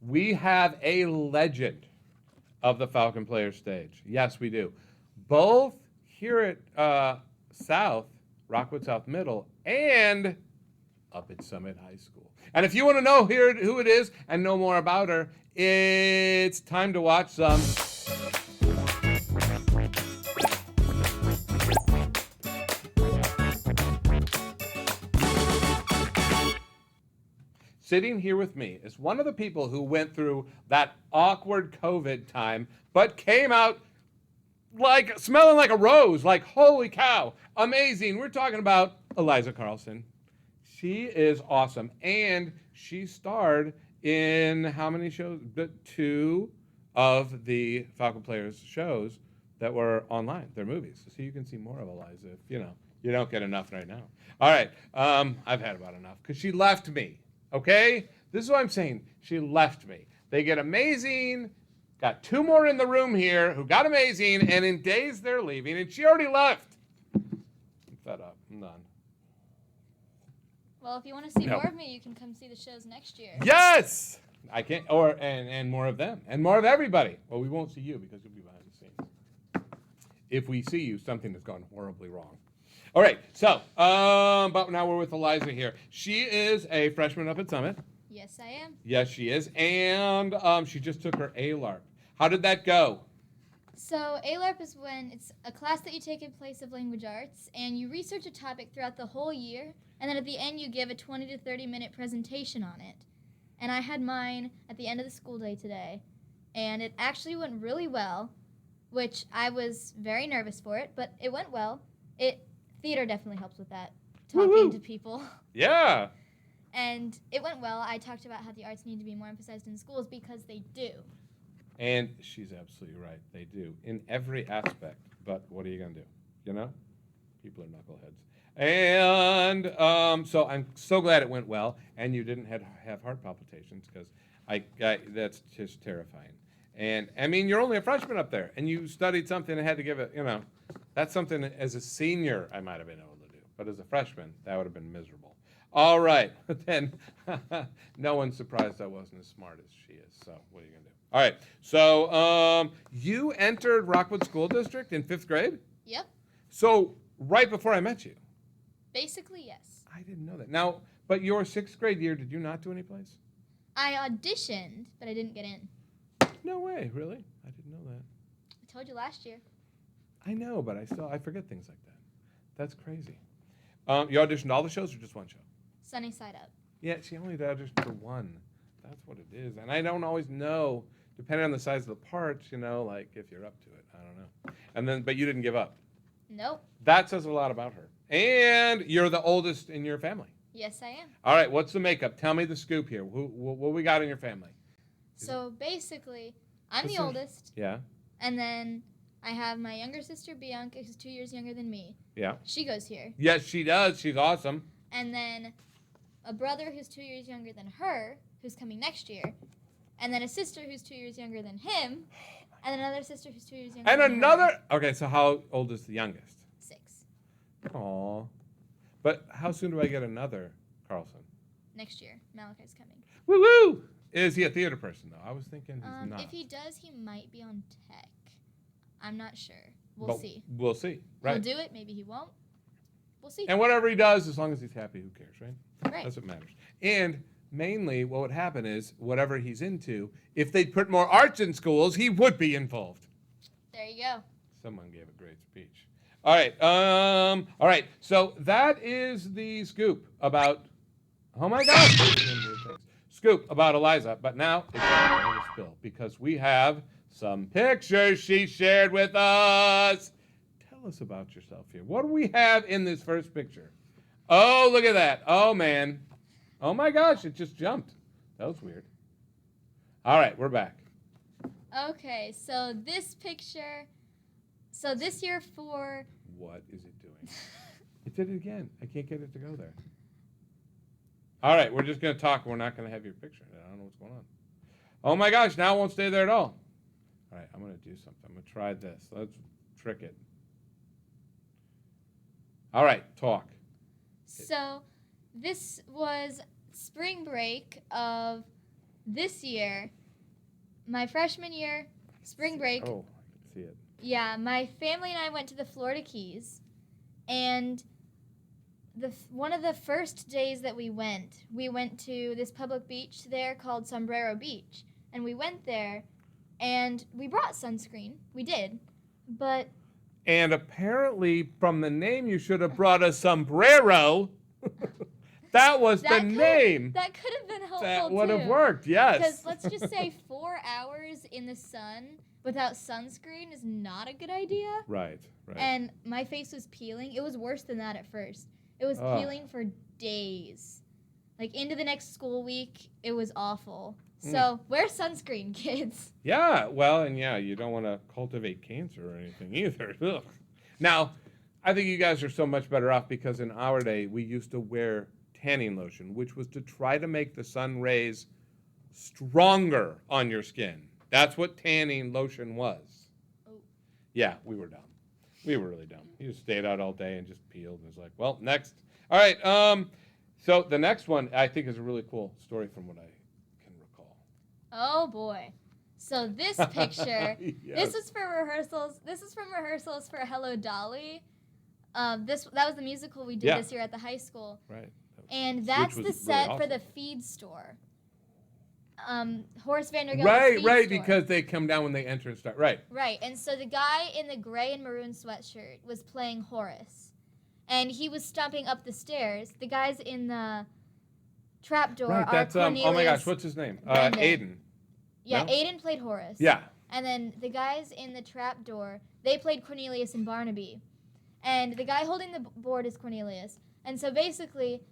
We have a legend of the Falcon Players stage. Yes, we do. Both here at Rockwood South Middle, and up at Summit High School. And if you want to know who it is and know more about her, it's time to watch some. Sitting here with me is one of the people who went through that awkward COVID time, but came out like smelling like a rose, like holy cow, amazing. We're talking about Eliza Carlson. She is awesome, and she starred in how many shows? 2 of the Falcon Players shows that were online. They're movies, so you can see more of Eliza if you don't get enough right now. All right, I've had about enough because she left me. Okay, this is what I'm saying. She left me. They get amazing. Got 2 more in the room here who got amazing, and in days they're leaving, and she already left. I'm fed up. I'm done. Well, if you want to see more of me, you can come see the shows next year. Yes! I can't, and more of them, and more of everybody. Well, we won't see you because you'll be behind the scenes. If we see you, something has gone horribly wrong. All right, so, but now we're with Eliza here. She is a freshman up at Summit. Yes, I am. Yes, she is, and she just took her ALARP. How did that go? So ALARP is when it's a class that you take in place of language arts, and you research a topic throughout the whole year, and then at the end you give a 20 to 30-minute presentation on it. And I had mine at the end of the school day today, and it actually went really well, which I was very nervous for it, but it went well. Theater definitely helps with that, talking to people. Yeah. And it went well. I talked about how the arts need to be more emphasized in schools because they do. And she's absolutely right. They do in every aspect. But what are you going to do? You know? People are knuckleheads. And so I'm so glad it went well and you didn't have heart palpitations because that's just terrifying. And, I mean, you're only a freshman up there and you studied something and had to give it, that's something as a senior I might have been able to do. But as a freshman, that would have been miserable. All right. But then no one's surprised I wasn't as smart as she is. So what are you going to do? All right. So you entered Rockwood School District in 5th grade? Yep. So right before I met you? Basically, yes. I didn't know that. Now, but your 6th grade year, did you not do any plays? I auditioned, but I didn't get in. No way. Really? I didn't know that. I told you last year. I know, but I forget things like that. That's crazy. You auditioned all the shows or just one show? Sunny Side Up. Yeah, she only auditioned for one. That's what it is. And I don't always know, depending on the size of the parts, like if you're up to it. I don't know. And then, but you didn't give up. Nope. That says a lot about her. And you're the oldest in your family. Yes, I am. All right, what's the makeup? Tell me the scoop here. What we got in your family? So basically, I'm the oldest. Yeah. And then I have my younger sister, Bianca, who's 2 years younger than me. Yeah. She goes here. Yes, she does. She's awesome. And then a brother who's 2 years younger than her, who's coming next year. And then a sister who's 2 years younger than him. And then another sister who's 2 years younger and than another. her. Okay, so how old is the youngest? 6. Aw. But how soon do I get another Carlson? Next year. Malachi's coming. Woo-woo! Is he a theater person, though? I was thinking he's not. If he does, he might be on tech. I'm not sure. We'll see. We'll see. Right. He'll do it. Maybe he won't. We'll see. And whatever he does, as long as he's happy, who cares, right? Right. That's what matters. And mainly what would happen is whatever he's into, if they'd put more arts in schools, he would be involved. There you go. Someone gave a great speech. All right. All right. So that is the scoop about, oh my gosh. Scoop about Eliza. But now it's time to spill because we have some pictures she shared with us. Tell us about yourself here. What do we have in this first picture? Oh, look at that. Oh, man. Oh, my gosh. It just jumped. That was weird. All right. We're back. Okay. So this picture. So this year for. What is it doing? It did it again. I can't get it to go there. All right. We're just going to talk. We're not going to have your picture. I don't know what's going on. Oh, my gosh. Now it won't stay there at all. All right. I'm going to do something. I'm going to try this. Let's trick it. All right. Talk. So this was spring break of this year, my freshman year, spring break. Oh, I can see it. Yeah, my family and I went to the Florida Keys, and one of the first days that we went to this public beach there called Sombrero Beach, and we went there, and we brought sunscreen. We did, but And apparently, from the name, you should have brought a sombrero. That was the name. That could have been helpful That would too. have worked, yes. Because let's just say 4 hours in the sun without sunscreen is not a good idea. Right. And my face was peeling. It was worse than that at first. It was peeling for days. Like into the next school week, it was awful. So wear sunscreen, kids. Yeah, well, and yeah, you don't want to cultivate cancer or anything either. Ugh. Now, I think you guys are so much better off because in our day, we used to wear tanning lotion, which was to try to make the sun rays stronger on your skin. That's what tanning lotion was. Oh. Yeah, we were dumb. We were really dumb. You just stayed out all day and just peeled and was like, well, next. All right, so the next one I think is a really cool story from what I can recall. Oh, boy. So this picture, Yes. this is for rehearsals. This is from rehearsals for Hello, Dolly. That was the musical we did this year at the high school. Right. And that's the set really for awesome. the feed store. Horace Vandergelt's Right, feed right, store. because they come down when they enter and start. Right. Right, and so the guy in the gray and maroon sweatshirt was playing Horace. And he was stomping up the stairs. The guys in the trapdoor Right, are that's Cornelius. oh my gosh, what's his name? Brendan. Aiden. Yeah, No? Aiden played Horace. Yeah. And then the guys in the trapdoor, they played Cornelius and Barnaby. And the guy holding the board is Cornelius. And so basically,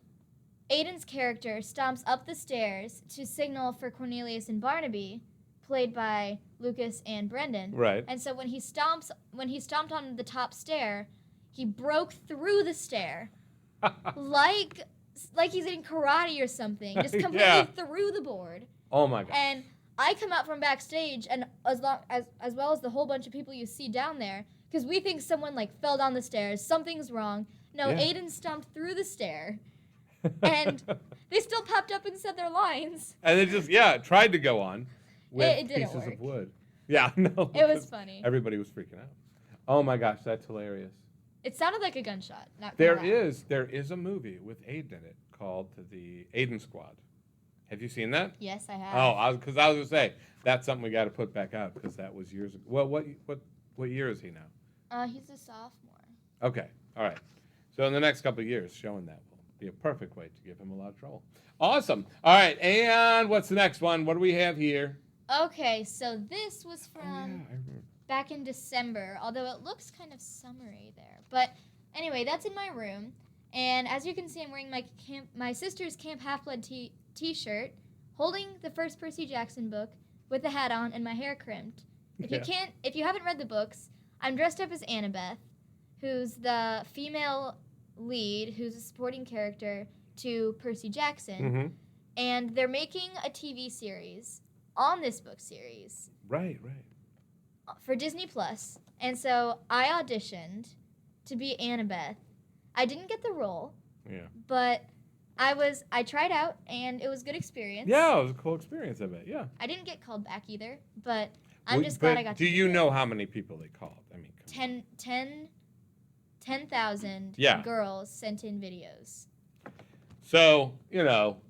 Aiden's character stomps up the stairs to signal for Cornelius and Barnaby, played by Lucas and Brendan. Right. And so when he stomped on the top stair, he broke through the stair, like he's in karate or something, just completely Yeah. through the board. Oh my gosh. And I come out from backstage, and as well as the whole bunch of people you see down there, because we think someone like fell down the stairs, something's wrong. No, Yeah. Aiden stomped through the stair, and they still popped up and said their lines. And they just tried to go on with It didn't pieces work. of wood. Yeah, no. It was because funny. Everybody was freaking out. Oh my gosh, that's hilarious. It sounded like a gunshot. Not There gonna lie. is a movie with Aiden in it called The Aiden Squad. Have you seen that? Yes, I have. Oh, because I was gonna say that's something we got to put back out because that was years ago. Well, what year is he now? He's a sophomore. Okay, all right. So in the next couple of years, showing that will be a perfect way to give him a lot of trouble. Awesome. All right, and what's the next one? What do we have here? Okay, so this was from I remember. back in December, although it looks kind of summery there. But anyway, that's in my room, and as you can see, I'm wearing my sister's Camp Half-Blood t-shirt, holding the first Percy Jackson book with the hat on and my hair crimped. If you haven't read the books, I'm dressed up as Annabeth, who's the female lead, who's a supporting character to Percy Jackson, Mm-hmm. and they're making a TV series on this book series. Right. For Disney Plus, and so I auditioned to be Annabeth. I didn't get the role, Yeah. but I tried out, and it was a good experience. Yeah, it was a cool experience, I bet. Yeah. I didn't get called back either, but I'm just glad I got to do you know how many people they called? I mean, come on. 10,000 Yeah. girls sent in videos. So,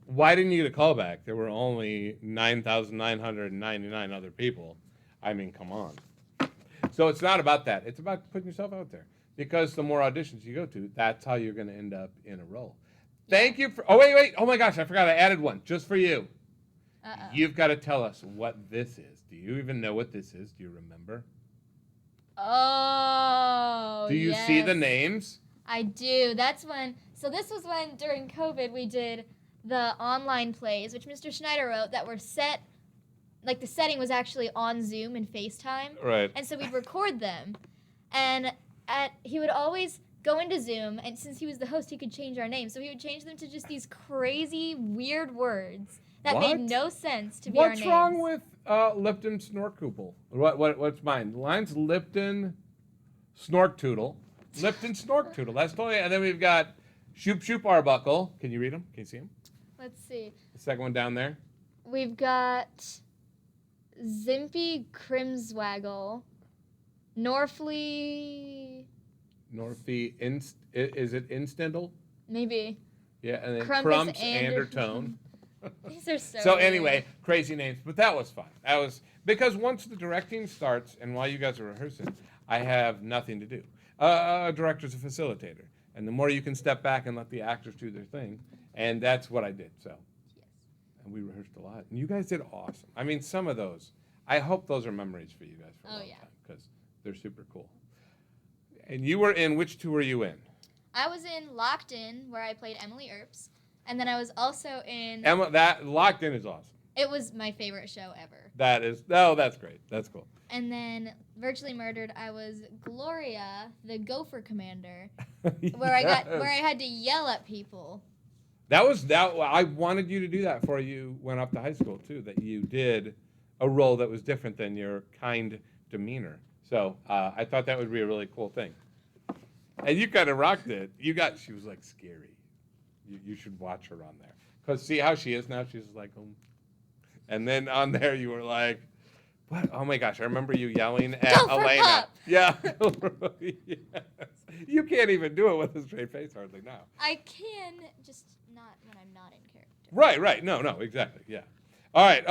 why didn't you get a call back? There were only 9,999 other people. I mean, come on. So it's not about that. It's about putting yourself out there. Because the more auditions you go to, that's how you're going to end up in a role. Thank you for... Oh, wait. Oh, my gosh. I forgot I added one just for you. Uh-oh. You've got to tell us what this is. Do you even know what this is? Do you remember? Oh, Do you see the yes. names? I do. So this was when, during COVID, we did the online plays, which Mr. Schneider wrote, that were set, like the setting was actually on Zoom and FaceTime. Right. And so we'd record them. And he would always go into Zoom, and since he was the host, he could change our names. So he would change them to just these crazy, weird words that What? made no sense to be our names. What's wrong with Lipton Snorkoople? What's mine? Mine's Lipton Snorktoodle. Lipton Snorktoodle. That's totally. And then we've got Shoop Shoop Arbuckle. Can you read them? Can you see them? Let's see. The second one down there. We've got Zimpy Crimswaggle, Norfleet. Is it Instendel? Maybe. Yeah, and then Crumpus Crumps Andertone. These are so So weird. anyway, crazy names, but that was fun. That was because once the directing starts, and while you guys are rehearsing, I have nothing to do. A director's a facilitator, and the more you can step back and let the actors do their thing, and that's what I did. So, Yes. and we rehearsed a lot, and you guys did awesome. I mean, some of those, I hope those are memories for you guys for a long time because they're super cool. And you were in which two were you in? I was in Locked In, where I played Emily Earps, and then I was also in. Emma, that Locked In is awesome. It was my favorite show ever. That's great. That's cool. And then Virtually Murdered, I was Gloria, the Gopher Commander, where I had to yell at people. I wanted you to do that before you went up to high school too. That you did a role that was different than your kind demeanor. So I thought that would be a really cool thing. And you kind of rocked it. She was like scary. You should watch her on there. Because see how she is now? She's like, and then on there you were like, what? Oh my gosh, I remember you yelling at Elena. Pup. Yeah. Yes. You can't even do it with a straight face hardly now. I can, just not when I'm not in character. Right. No, exactly. Yeah. All right.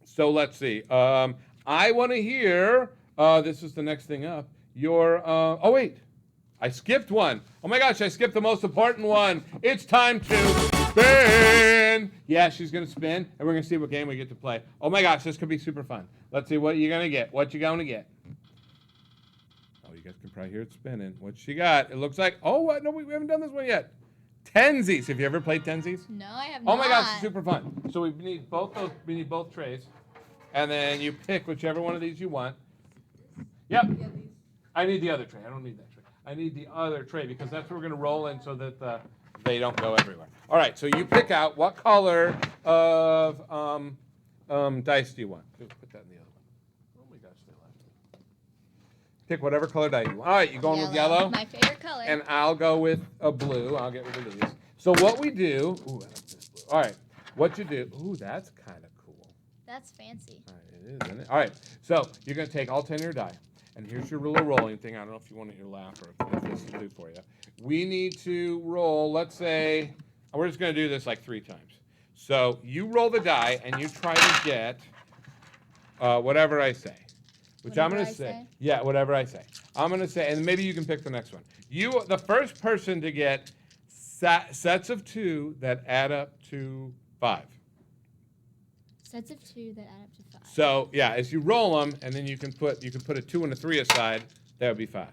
So let's see. I want to hear, this is the next thing up, oh wait, I skipped one. Oh my gosh, I skipped the most important one. It's time to spin. Yeah, she's going to spin, and we're going to see what game we get to play. Oh my gosh, this could be super fun. Let's see what you're going to get. What you going to get? Oh, you guys can probably hear it spinning. What she got? It looks like, what? No, we haven't done this one yet. Tenzis. Have you ever played Tenzis? No, I have not. Oh my gosh, it's super fun. So we need both trays. And then you pick whichever one of these you want. Yep. I need the other tray. I don't need that tray. I need the other tray because that's what we're going to roll in so that they don't go everywhere. All right, so you pick out what color of dice do you want. Put that in the other one. Oh my gosh, they left. Pick whatever color die you want. All right, you going with yellow? My favorite color. And I'll go with a blue. I'll get rid of these. So what we do, I like this blue. All right, what you do, that's kind of cool. That's fancy. All right, it is, isn't it? All right, so you're going to take all 10 of your die. And here's your little rolling thing. I don't know if you want it in your lap or if this will do for you. We need to roll, let's say, we're just going to do this like 3 times. So you roll the die and you try to get whatever I say. Which I'm going to say. Yeah, whatever I say. I'm going to say, and maybe you can pick the next one. The first person to get sets of 2 that add up to 5. Sets of 2 that add up to 5. So yeah, as you roll them, and then you can put a 2 and a 3 aside. That would be 5.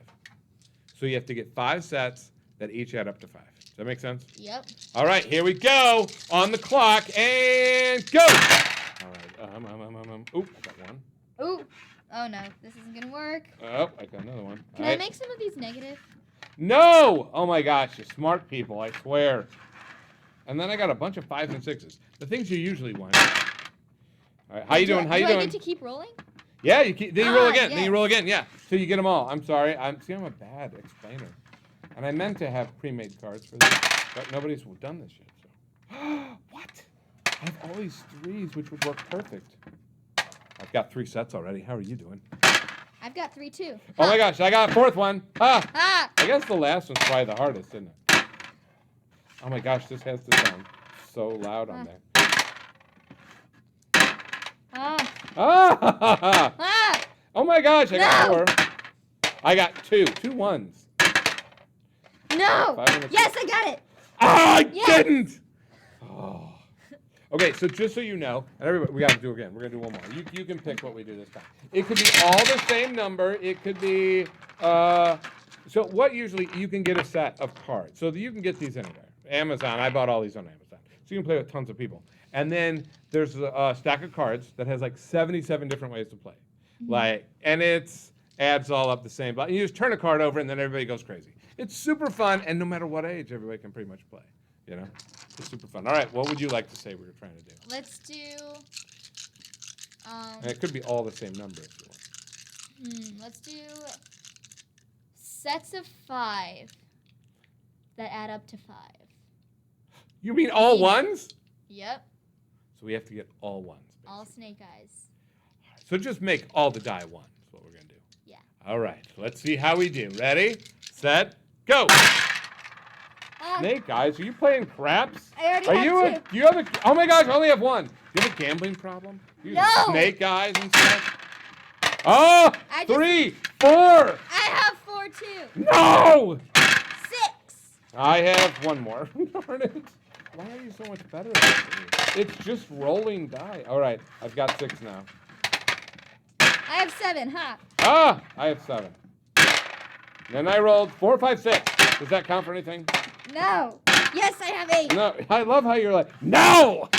So you have to get 5 sets that each add up to 5. Does that make sense? Yep. All right, here we go. On the clock and go. All right. Oop, I got one. Ooh. Oh no, this isn't gonna work. Oh, I got another one. Can I make some of these negative? No! Oh my gosh, you're smart people, I swear. And then I got a bunch of 5s and 6s. The things you usually want. All right, how you doing? Do I get to keep rolling? Yeah, then you roll again. Yes. Then you roll again. Yeah, so you get them all. I'm sorry. I'm a bad explainer, and I meant to have pre-made cards for this, but nobody's done this yet. So, what? I have all these 3s, which would work perfect. I've got 3 sets already. How are you doing? I've got 3 too. Oh my gosh, I got a 4th one. Ah! I guess the last one's probably the hardest, isn't it? Oh my gosh, this has to sound so loud on there. Ah! Oh my gosh, I got 4. I got 2 ones. No! Yes, I got it! I didn't! Oh. Okay, so just so you know, and everybody, we got to do it again. We're going to do one more. You can pick what we do this time. It could be all the same number. It could be, so what usually, you can get a set of cards. So you can get these anywhere. Amazon, I bought all these on Amazon. So you can play with tons of people. And then there's a stack of cards that has like 77 different ways to play. Mm-hmm. And it's adds all up the same. But you just turn a card over and then everybody goes crazy. It's super fun, and no matter what age, everybody can pretty much play. You know, it's super fun. All right, what would you like to say we were trying to do? Let's do. And it could be all the same number if you want. Let's do sets of 5 that add up to 5. You mean all ones? Yep. So we have to get all ones. Basically. All snake eyes. So just make all the die one. That's what we're going to do. Yeah. All right. Let's see how we do. Ready, set, go. Snake eyes? Are you playing craps? I already have two. Do you have a? Oh my gosh! I only have one. Do you have a gambling problem? You No. Snake eyes and stuff. Oh, I just- 3, 4. I have 4 too. No. 6. I have one more. Darn it! Why are you so much better at this than me? It's just rolling die. All right, I've got 6 now. I have 7, huh? Ah, I have 7. Then I rolled 4, 5, 6. Does that count for anything? No. Yes, I have 8. No. I love how you're like, no.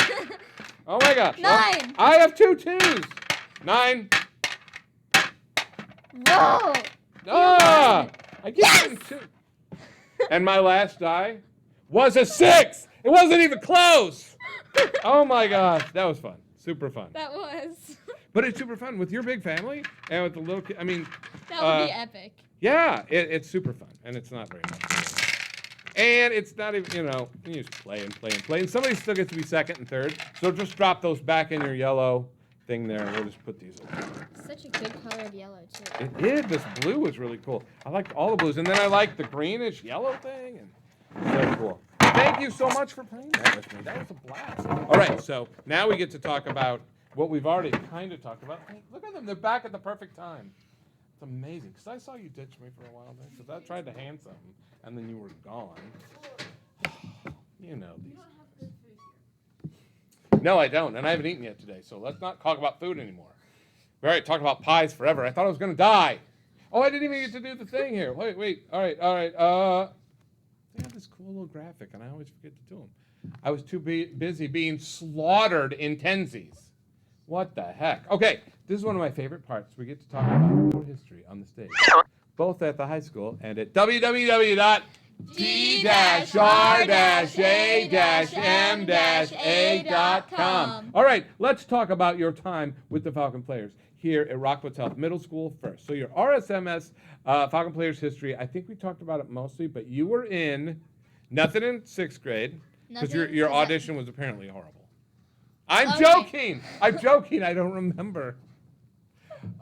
Oh my gosh. 9. I have 2 2s. 9. Whoa. Ah! I get 2. And my last die was a 6. It wasn't even close. Oh my gosh, that was fun. Super fun. That was. But it's super fun with your big family and with the little kid. I mean, That would be epic. yeah, it's super fun, and it's not very much. And it's not even, you just play and play and play. And somebody still gets to be second and third. So just drop those back in your yellow thing there, and we'll just put these over. Such a good color of yellow, too. It is. This blue was really cool. I liked all the blues. And then I liked the greenish yellow thing. And so cool. Thank you so much for playing that with me. That was a blast. All right, so now we get to talk about what we've already kind of talked about. Hey, look at them. They're back at the perfect time. It's amazing. Because I saw you ditch me for a while there. Because I tried to hand something, and then you were gone. You know these. No, I don't. And I haven't eaten yet today. So let's not talk about food anymore. We already talked about pies forever. I thought I was going to die. Oh, I didn't even get to do the thing here. Wait. All right. They have this cool little graphic, and I always forget to do them. I was too busy being slaughtered in Tenzis. What the heck? Okay, this is one of my favorite parts. We get to talk about your history on the stage, both at the high school and at www.d-r-a-m-a.com. All right, let's talk about your time with the Falcon Players here at Rockwoods Health Middle School first. So your RSMS Falcon Players history, I think we talked about it mostly, but you were in nothing in 6th grade because your audition was apparently horrible. I'm joking. I'm joking. I don't remember.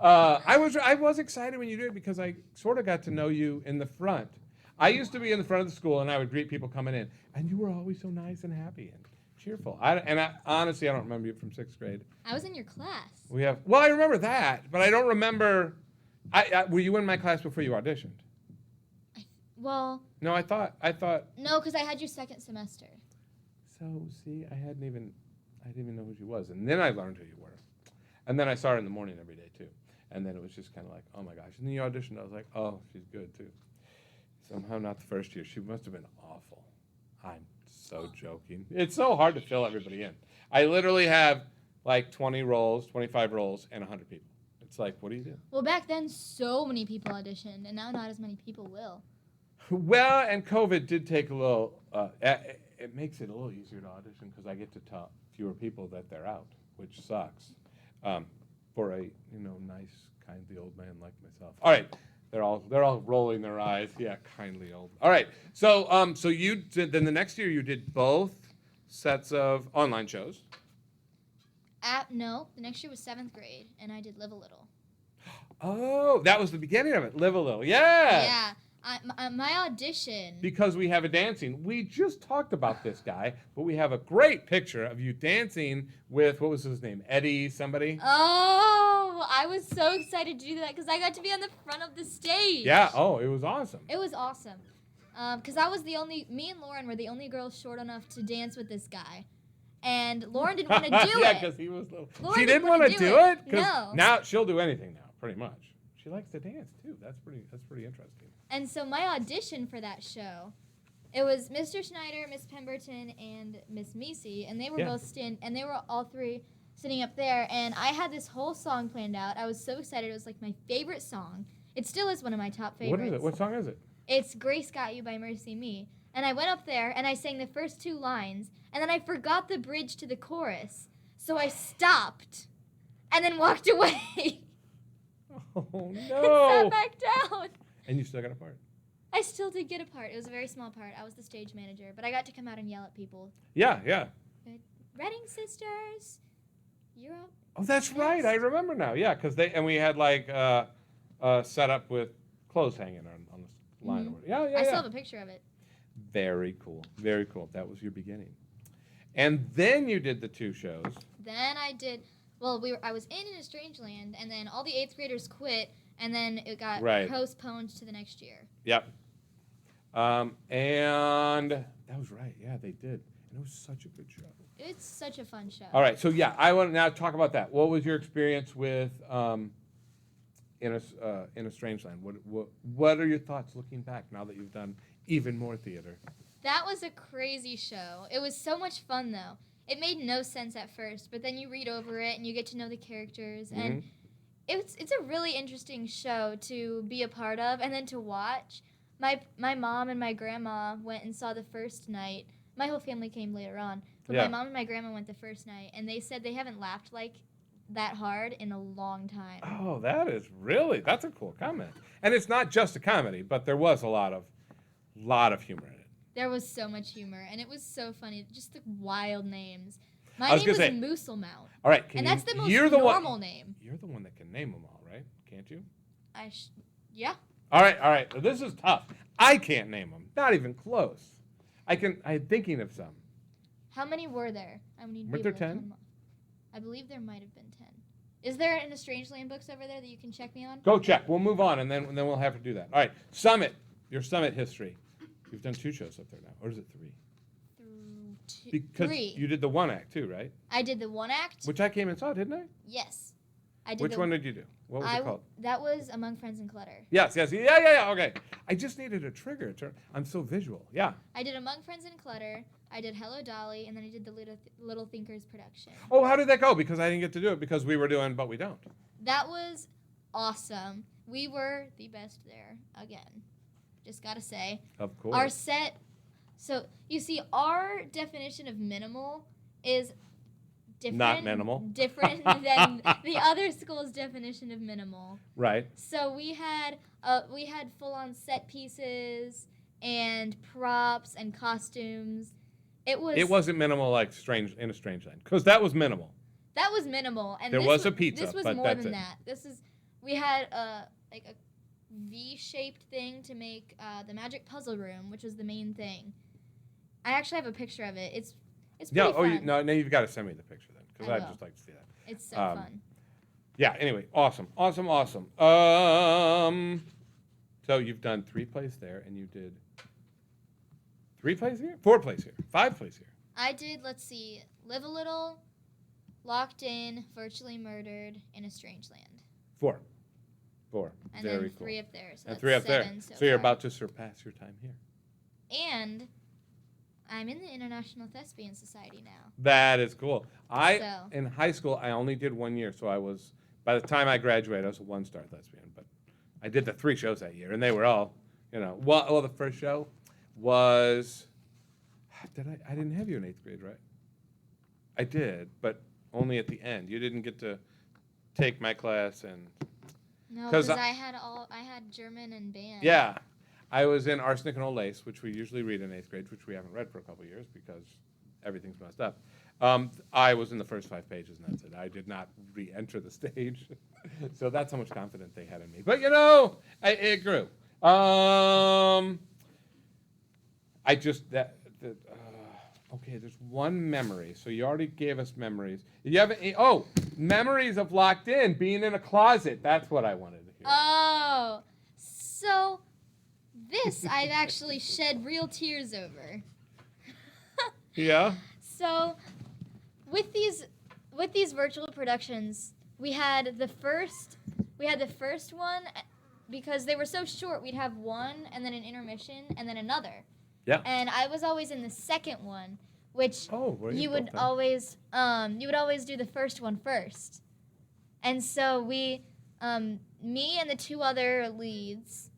I was excited when you did it because I sort of got to know you in the front. I used to be in the front of the school and I would greet people coming in, and you were always so nice and happy and cheerful. Honestly, I don't remember you from 6th grade. I was in your class. Well, I remember that, but I don't remember. Were you in my class before you auditioned? Well. No, I thought. No, because I had your 2nd semester. So see, I didn't even know who she was, and then I learned who you were, and then I saw her in the morning every day too, and then it was just kind of like, oh my gosh. And then you auditioned, I was like, oh, she's good too. Somehow not the first year. She must have been awful. I'm so joking. It's so hard to fill everybody in. I literally have like 20 roles, 25 roles, and 100 people. It's like, what do you do? Well, back then, so many people auditioned, and now not as many people will. Well, and COVID did take a little, it makes it a little easier to audition because I get to tell fewer people that they're out, which sucks for a, nice, kindly old man like myself. All right. They're all rolling their eyes. Yeah, kindly old. All right. So you did, then the next year you did both sets of online shows. No, the next year was 7th grade, and I did Live a Little. Oh, that was the beginning of it. Live a Little. Yeah. Yeah. My audition. Because we have a dancing. We just talked about this guy, but we have a great picture of you dancing with, what was his name? Eddie somebody? Oh, I was so excited to do that because I got to be on the front of the stage. Yeah. Oh, it was awesome. It was awesome. Because me and Lauren were the only girls short enough to dance with this guy. And Lauren didn't want to do it. Yeah, because he was little. Lauren She didn't want to do it? No. Now she'll do anything now, pretty much. She likes to dance too. That's pretty interesting. And so my audition for that show, it was Mr. Schneider, Miss Pemberton, and Miss Meesey, and they were they were all 3 sitting up there, and I had this whole song planned out. I was so excited. It was like my favorite song. It still is one of my top favorites. What is it? What song is it? It's Grace Got You by Mercy Me. And I went up there and I sang the first 2 lines, and then I forgot the bridge to the chorus. So I stopped and then walked away. Oh no. And sat back down. And you still got a part? I still did get a part. It was a very small part. I was the stage manager, but I got to come out and yell at people. Yeah. Reading Sisters. Europe. Oh, that's right. I remember now. Yeah, because we had like set up with clothes hanging on the line. Mhm. Or whatever. Yeah. I still have a picture of it. Very cool. Very cool. That was your beginning. And then you did the 2 shows. Then I did. Well, I was in a strange land, and then all the 8th graders quit, and then it got postponed to the next year. Yep. And that was right. Yeah, they did. And it was such a good show. It's such a fun show. All right. So yeah, I want to now talk about that. What was your experience with in a strange land? What are your thoughts looking back now that you've done even more theater? That was a crazy show. It was so much fun, though. It made no sense at first, but then you read over it and you get to know the characters, and it's a really interesting show to be a part of and then to watch. My mom and my grandma went and saw the first night. My whole family came later on, but my mom and my grandma went the first night, and they said they haven't laughed like that hard in a long time. Oh, that's a cool comment. And it's not just a comedy, but there was a lot of humor in it. There was so much humor, and it was so funny. Just the wild names. My name was Mooselmouth. All right, and that's the most normal name. You're the one that can name them all, right? Can't you? Yeah. All right. This is tough. I can't name them. Not even close. I'm thinking of some. How many were there? Weren't there 10? I believe there might have been 10. Is there an Strangeland books over there that you can check me on? Go check. We'll move on, and then we'll have to do that. All right, Summit. Your Summit history. You've done 2 shows up there now, or is it 3? Because 3. you did the 1 act too, right? I did the 1 act. Which I came and saw, didn't I? Yes. I did. Which one did you do? What was it called? That was Among Friends and Clutter. Yes. Yeah. Okay. I just needed a trigger. I'm so visual. Yeah. I did Among Friends and Clutter. I did Hello Dolly, and then I did the Little Thinkers production. Oh, how did that go? Because I didn't get to do it because we were doing But We Don't. That was awesome. We were the best there again. Just gotta say. Of course. Our set. So you see, our definition of minimal is different. Not minimal. Different than the other school's definition of minimal. Right. So we had full-on set pieces and props and costumes. It wasn't minimal like in a strange land, because that was minimal. That was minimal, and there was a pizza. This was but more that's than it. that. We had a V-shaped thing to make the magic puzzle room, which was the main thing. I actually have a picture of it. It's pretty fun. No, you've got to send me the picture then, because I'd just like to see that. It's so fun. Yeah. Anyway, awesome. So you've done 3 plays there, and you did 3 plays here, 4 plays here, 5 plays here. I did. Let's see. Live a Little, Locked In, Virtually Murdered, in a Strange Land. 4. And Very then cool. 3 up there. So and that's 3 up there. 7 So you're far. about to surpass your time here. And I'm in the International Thespian Society now. That is cool. In high school, I only did 1 year, so by the time I graduated, I was a 1-star thespian. But I did the 3 shows that year, and they were all, well, the first show was, I didn't have you in 8th grade, right? I did, but only at the end. You didn't get to take my class and. No, because I had German and band. Yeah. I was in Arsenic and Old Lace, which we usually read in 8th grade, which we haven't read for a couple of years because everything's messed up. I was in the first 5 pages, and that's it. I did not re-enter the stage. So that's how much confidence they had in me. But, it grew. Okay, there's one memory. So you already gave us memories. You have memories of Locked In, being in a closet. That's what I wanted to hear. Oh, so this I've actually shed real tears over. Yeah. So with these virtual productions, we had the first one because they were so short. We'd have one and then an intermission and then another. Yeah. And I was always in the second one, which you would then? always do the first one first. And so me and the 2 other leads,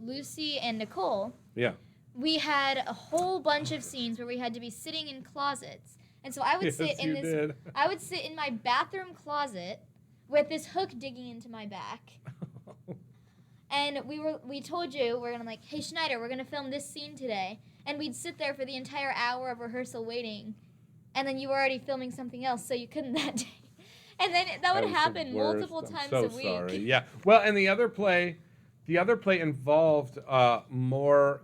Lucy and Nicole. Yeah. We had a whole bunch of scenes where we had to be sitting in closets. And so I would I would sit in my bathroom closet with this hook digging into my back. And we told you, we're gonna hey Schneider, we're gonna film this scene today. And we'd sit there for the entire hour of rehearsal waiting. and then you were already filming something else, so you couldn't that day. And then that would was the happen worst. multiple I'm times so a week. sorry. Yeah. Well, and the other play involved more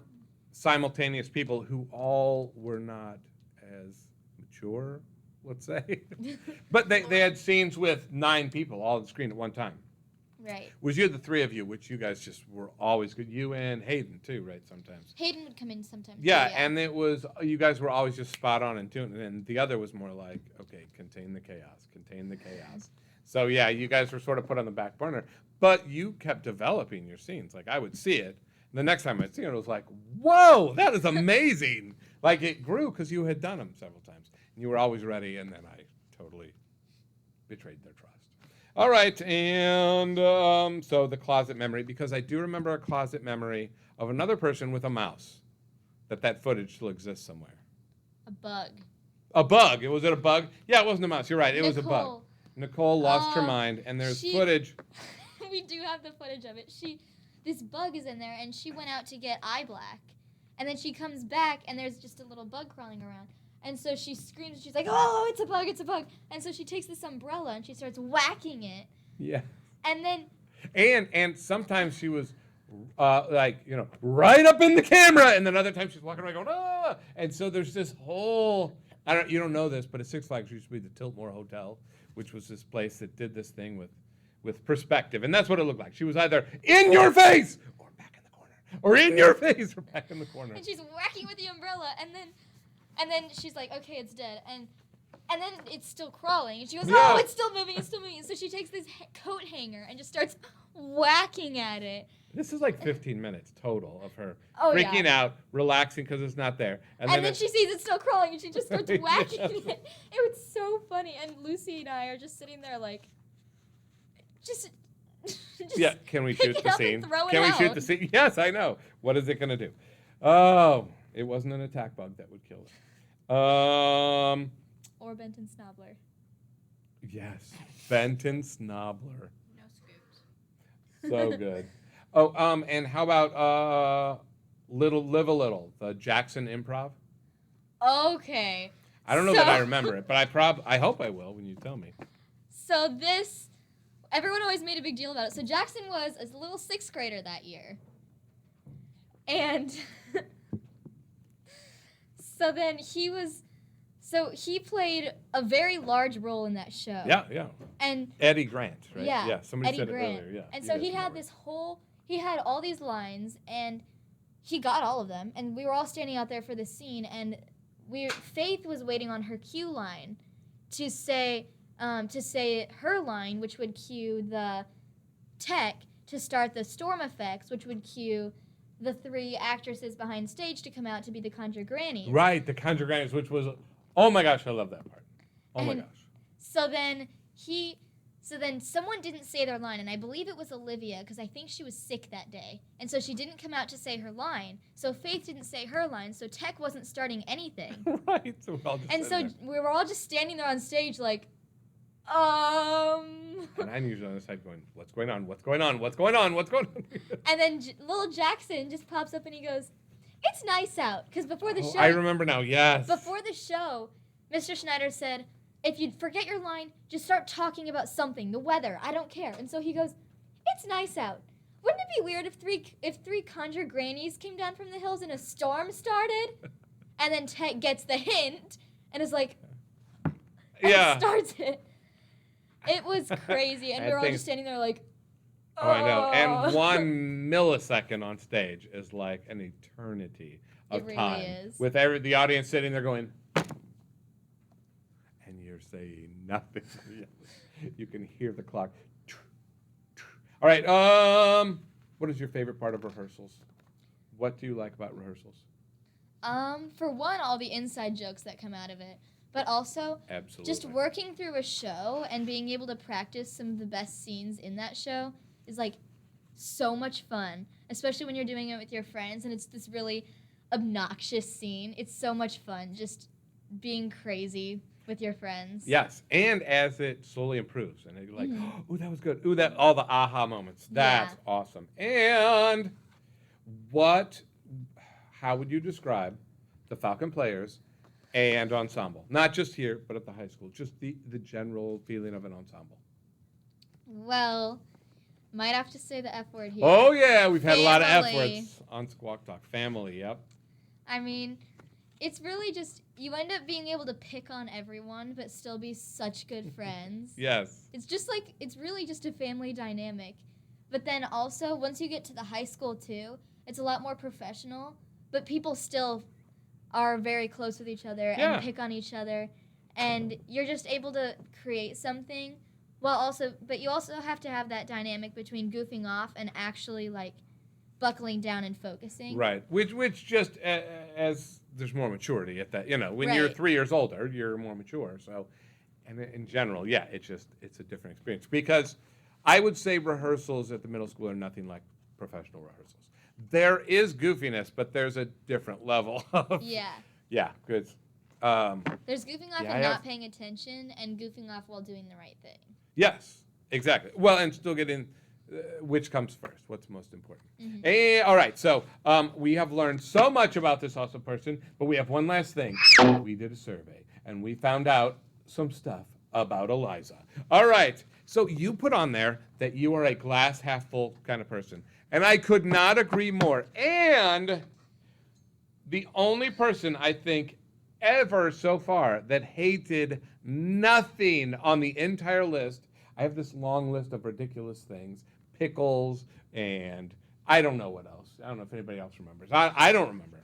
simultaneous people who all were not as mature, let's say. But they had scenes with 9 people all on the screen at one time. Right. It was you, the 3 of you, which you guys just were always good. You and Hayden too, right? Sometimes. Hayden would come in sometimes. Yeah, too, and it was you guys were always just spot on and tuned. And the other was more like, okay, contain the chaos. So yeah, you guys were sort of put on the back burner, but you kept developing your scenes. Like I would see it. And the next time I'd see it, it was like, whoa, that is amazing. Like it grew because you had done them several times. And you were always ready, and then I totally betrayed their trust. All right, and so the closet memory, because I do remember a closet memory of another person with a mouse, that footage still exists somewhere. A bug. A bug. Was it a bug? Yeah, it wasn't a mouse. You're right. It was a bug. Nicole lost her mind, and there's footage. We do have the footage of it. This bug is in there, and she went out to get eye black, and then she comes back, and there's just a little bug crawling around. And so she screams, she's like, oh, it's a bug. And so she takes this umbrella and she starts whacking it. Yeah. And then... And sometimes she was, right up in the camera. And then other times she's walking around going, ah. And so there's this whole, you don't know this, but at Six Flags used to be the Tiltmore Hotel, which was this place that did this thing with perspective. And that's what it looked like. She was either in your face or back in the corner. Or in your face or back in the corner. And she's whacking with the umbrella. And then she's like, okay, it's dead. And then it's still crawling. And she goes, oh, it's still moving. And so she takes this coat hanger and just starts whacking at it. This is like 15 minutes total of her freaking out, relaxing because it's not there. And then she sees it still crawling and she just starts whacking it. It was so funny. And Lucy and I are just sitting there like, just yeah, can we shoot the scene? Can we shoot the scene? Yes, I know. What is it going to do? Oh, it wasn't an attack bug that would kill it. Or Benton Snobler. Yes, Benton Snobler. No scoops. So good. Oh, and how about Live a Little, the Jackson Improv? Okay. I don't know that I remember it, but I hope I will when you tell me. So everyone always made a big deal about it. So Jackson was a little 6th grader that year. And so then he played a very large role in that show. Yeah. And Eddie Grant, right? Yeah. Somebody Eddie said Grant. it earlier. Yeah. And so he had all these lines, and he got all of them. And we were all standing out there for the scene, and Faith was waiting on her cue line to say her line, which would cue the tech to start the storm effects, which would cue the 3 actresses behind stage to come out to be the Conjure Grannies. Right, the Conjure Grannies, which was, oh my gosh, I love that part. Oh my gosh. So then someone didn't say their line, and I believe it was Olivia, because I think she was sick that day. And so she didn't come out to say her line. So Faith didn't say her line, so Tech wasn't starting anything. Right, so we're all just we were all just standing there on stage like, And I'm usually on the side going, what's going on? And then little Jackson just pops up and he goes, it's nice out. Because before the show... I remember now, yes. Before the show, Mr. Schneider said, if you forget your line, just start talking about something, the weather, I don't care. And so he goes, it's nice out. Wouldn't it be weird if three Conjure Grannies came down from the hills and a storm started? And then Tech gets the hint and is like, and starts it. It was crazy, and we were all just standing there like, oh, I know. And 1 millisecond on stage is like an eternity of time. It really is. With the audience sitting there going, and you're saying nothing. You can hear the clock. All right. What is your favorite part of rehearsals? What do you like about rehearsals? For one, all the inside jokes that come out of it. But also, just working through a show and being able to practice some of the best scenes in that show is, like, so much fun. Especially when you're doing it with your friends and it's this really obnoxious scene. It's so much fun just being crazy with your friends. Yes, and as it slowly improves. And you're like, oh, that was good. Ooh, all the aha moments. That's awesome. And how would you describe the Falcon Players and ensemble. Not just here, but at the high school. Just the general feeling of an ensemble. Well, might have to say the F word here. Oh, yeah, we've had a lot of F Family. words on Squawk Talk. Family, yep. I mean, it's really just, you end up being able to pick on everyone, but still be such good friends. Yes. It's just like, it's really just a family dynamic. But then also, once you get to the high school too, it's a lot more professional, but people still are very close with each other Yeah. and pick on each other. And you're just able to create something but you also have to have that dynamic between goofing off and actually like buckling down and focusing. Right. Which just as there's more maturity at that, when you're Right. 3 years older, you're more mature. So, and in general, yeah, it's a different experience because I would say rehearsals at the middle school are nothing like professional rehearsals. There is goofiness, but there's a different level of Yeah. good. There's goofing off Yeah, and I not have- paying attention and goofing off while doing the right thing. Yes, exactly. Well, and still getting which comes first. What's most important? Mhm. All right. So we have learned so much about this awesome person, but we have one last thing. We did a survey and we found out some stuff about Eliza. All right. So you put on there that you are a glass half full kind of person, and I could not agree more. And the only person I think ever so far that hated nothing on the entire list. I have this long list of ridiculous things, pickles, and I don't know what else. I don't know if anybody else remembers. I don't remember.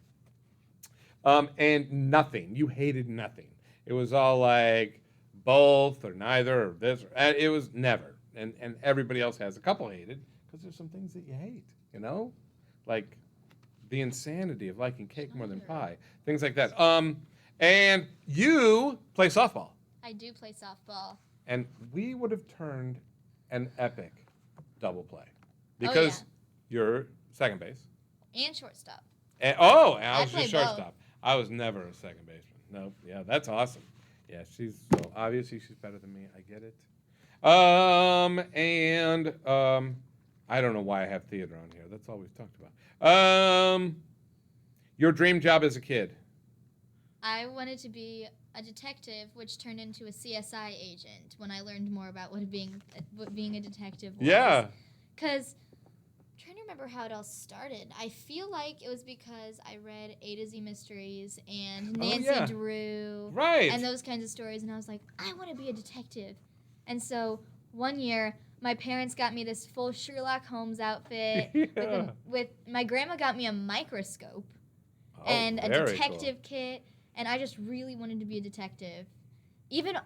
And nothing. You hated nothing. It was all like both or neither or this. It was never. And everybody else has a couple hated because there's some things that you hate, like the insanity of liking cake more than pie, things like that. And you play softball. I do play softball. And we would have turned an epic double play yeah. because you're second base. And shortstop. And I was play just shortstop. I was never a second baseman. No, yeah, that's awesome. Yeah, obviously she's better than me. I get it. I don't know why I have theater on here. That's all we've talked about. Your dream job as a kid. I wanted to be a detective, which turned into a CSI agent when I learned more about what being a detective was. Yeah. Because I'm trying to remember how it all started. I feel like it was because I read A to Z Mysteries and Nancy Drew. Right. And those kinds of stories, and I was like, I want to be a detective. And so one year, my parents got me this full Sherlock Holmes outfit. Yeah. with my grandma got me a microscope And and a detective kit, and I just really wanted to be a detective. Even,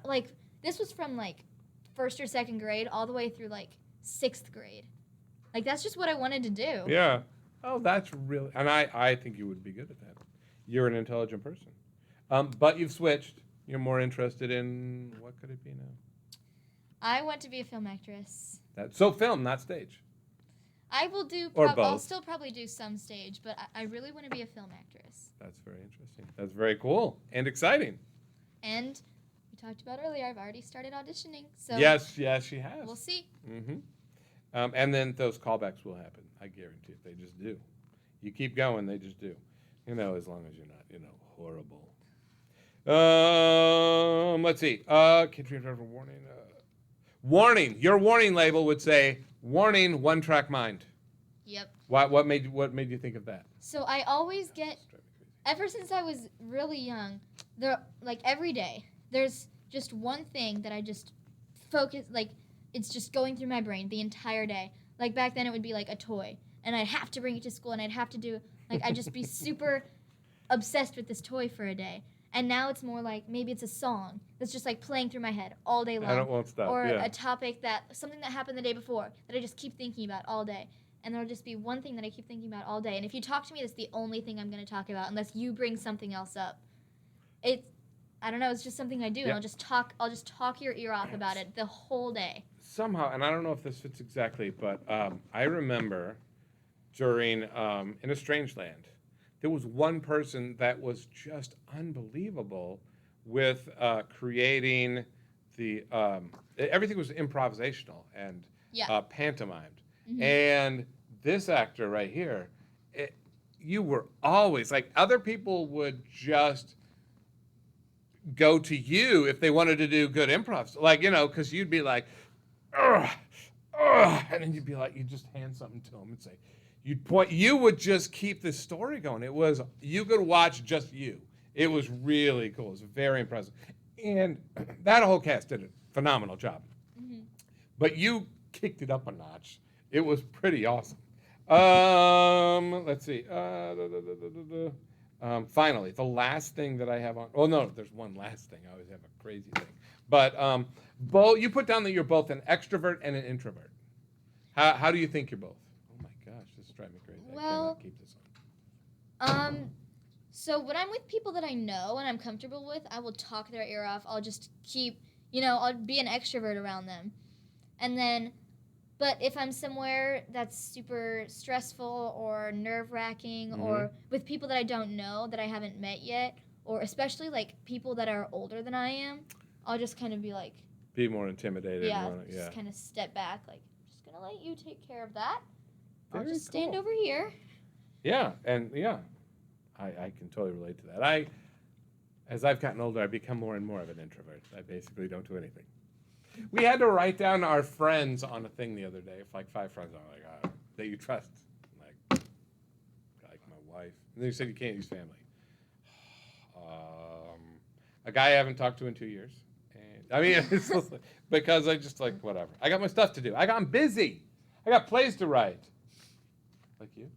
this was from, first or second grade all the way through, 6th grade. That's just what I wanted to do. Yeah. Oh, that's really... And I think you would be good at that. You're an intelligent person. But you've switched. You're more interested in... What could it be now? I want to be a film actress. So film, not stage. I will do... Or both. I'll still probably do some stage, but I really want to be a film actress. That's very interesting. That's very cool and exciting. And we talked about earlier, I've already started auditioning. So Yes, she has. we'll see. Mm-hmm. And then those callbacks will happen. I guarantee it. They just do. You keep going, they just do. As long as you're not, horrible. Let's see. Kid Dreams Are for Warning. Warning. Your warning label would say, warning, one-track mind. Yep. What made you think of that? So I always get, ever since I was really young, every day, there's just one thing that I just focus, it's just going through my brain the entire day. Back then it would be a toy, and I'd have to bring it to school, and I'd have to do, I'd just be super obsessed with this toy for a day. And now it's more maybe it's a song that's just playing through my head all day long. I don't want to stop. Or yeah. a topic something that happened the day before that I just keep thinking about all day. And there'll just be one thing that I keep thinking about all day. And if you talk to me, that's the only thing I'm going to talk about unless you bring something else up. I don't know, it's just something I do. Yeah. I'll just talk your ear off about it the whole day. Somehow, and I don't know if this fits exactly, but I remember during In a Strange Land, there was one person that was just unbelievable with creating the everything was improvisational and pantomimed. Mm-hmm. And this actor right here, you were always other people would just go to you if they wanted to do good improv. Like, because you'd be like, ugh, ugh, and then you'd be like, you just hand something to them and say, you would just keep this story going. You could watch just you. It was really cool. It was very impressive. And that whole cast did a phenomenal job. Mm-hmm. But you kicked it up a notch. It was pretty awesome. Let's see. Finally, the last thing that I have on. Oh, no, there's one last thing. I always have a crazy thing. But you put down that you're both an extrovert and an introvert. How do you think you're both? Oh, my gosh, this is driving me crazy. I cannot keep this on. So when I'm with people that I know and I'm comfortable with, I will talk their ear off. I'll just keep, I'll be an extrovert around them. And then, but if I'm somewhere that's super stressful or nerve-wracking mm-hmm. or with people that I don't know, that I haven't met yet, or especially like people that are older than I am, I'll just kind of be like... Be more intimidated. Yeah, just kind of step back, like, I'm just going to let you take care of that. I'll just stand over here. Yeah, and I can totally relate to that. As I've gotten older, I've become more and more of an introvert. I basically don't do anything. We had to write down our friends on a thing the other day. If like 5 friends are like, that you trust, like my wife. And then you said you can't use family. A guy I haven't talked to in 2 years. And I mean, it's just like, because I just like whatever. I got my stuff to do. I'm busy. I got plays to write. Like you?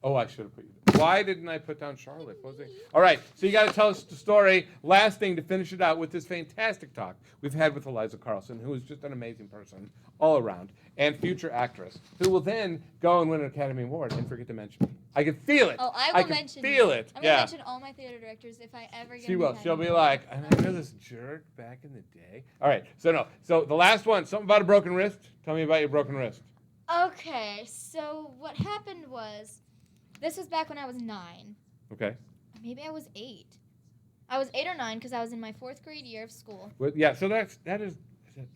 Oh, I should have put you. Why didn't I put down Charlotte? What was it? All right, so you got to tell us the story. Last thing to finish it out with this fantastic talk we've had with Eliza Carlson, who is just an amazing person all around, and future actress, who will then go and win an Academy Award and forget to mention me. I can feel it. Oh, I will mention feel it. I'm going to mention all my theater directors if I ever get She will. She'll be like, I remember this jerk back in the day. All right, so the last one, something about a broken wrist. Tell me about your broken wrist. Okay, so what happened was, this was back when I was 9. Okay. Maybe I was 8. I was 8 or 9 because I was in my 4th grade year of school. Well, yeah, so that is,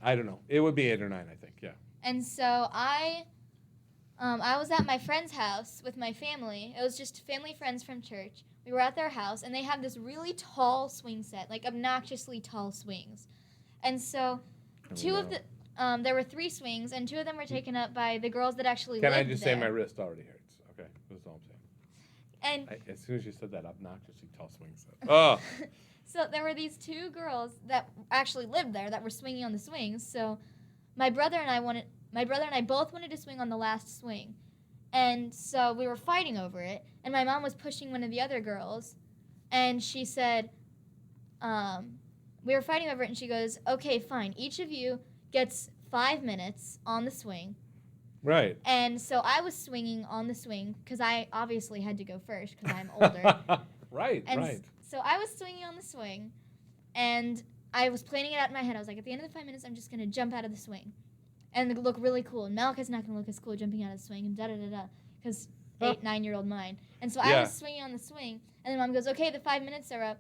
I don't know. It would be 8 or 9, I think, yeah. And so I was at my friend's house with my family. It was just family friends from church. We were at their house, and they have this really tall swing set, like obnoxiously tall swings. And so there were 3 swings, and 2 of them were taken up by the girls that actually lived there. Can I just say my wrist already hurts? Okay, that's all I'm saying. And as soon as you said that, obnoxiously tall swing set. Oh. So there were these 2 girls that actually lived there that were swinging on the swings. So my brother and I both wanted to swing on the last swing. And so we were fighting over it, and my mom was pushing one of the other girls, and she said, we were fighting over it, and she goes, okay, fine, each of you gets 5 minutes on the swing. Right. And so I was swinging on the swing because I obviously had to go first because I'm older. Right. So I was swinging on the swing, and I was planning it out in my head. I was like, at the end of the 5 minutes, I'm just going to jump out of the swing and look really cool. And Malachi's not going to look as cool jumping out of the swing and da-da-da-da because 8, 9-year-old mind. And so I was swinging on the swing, and then Mom goes, okay, the 5 minutes are up.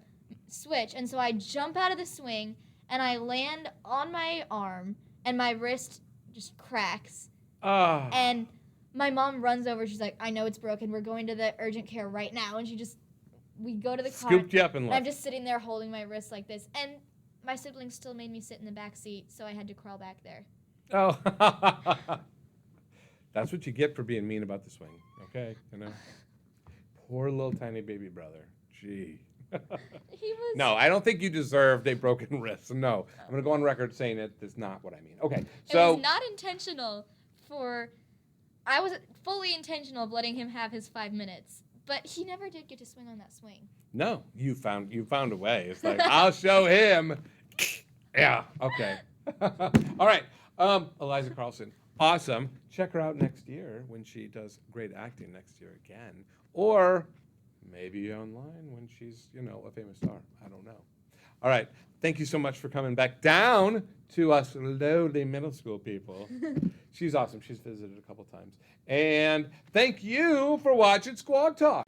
Switch. And so I jump out of the swing, and I land on my arm, and my wrist just cracks. And my mom runs over. She's like, I know it's broken. We're going to the urgent care right now. And we go to the car. Scooped you up and left. I'm just sitting there holding my wrist like this. And my siblings still made me sit in the back seat, so I had to crawl back there. Oh. That's what you get for being mean about the swing. Okay? Poor little tiny baby brother. Gee. No, I don't think you deserved a broken wrist. No. I'm going to go on record saying that's not what I mean. Okay. So it was not intentional. I was fully intentional of letting him have his 5 minutes, but he never did get to swing on that swing. No, you found a way. It's like, I'll show him. Yeah, okay. All right, Eliza Carlson, awesome. Check her out next year when she does great acting next year again, or maybe online when she's, a famous star. I don't know. All right, thank you so much for coming back down to us lowly middle school people. She's awesome. She's visited a couple times. And thank you for watching Squawk Talk.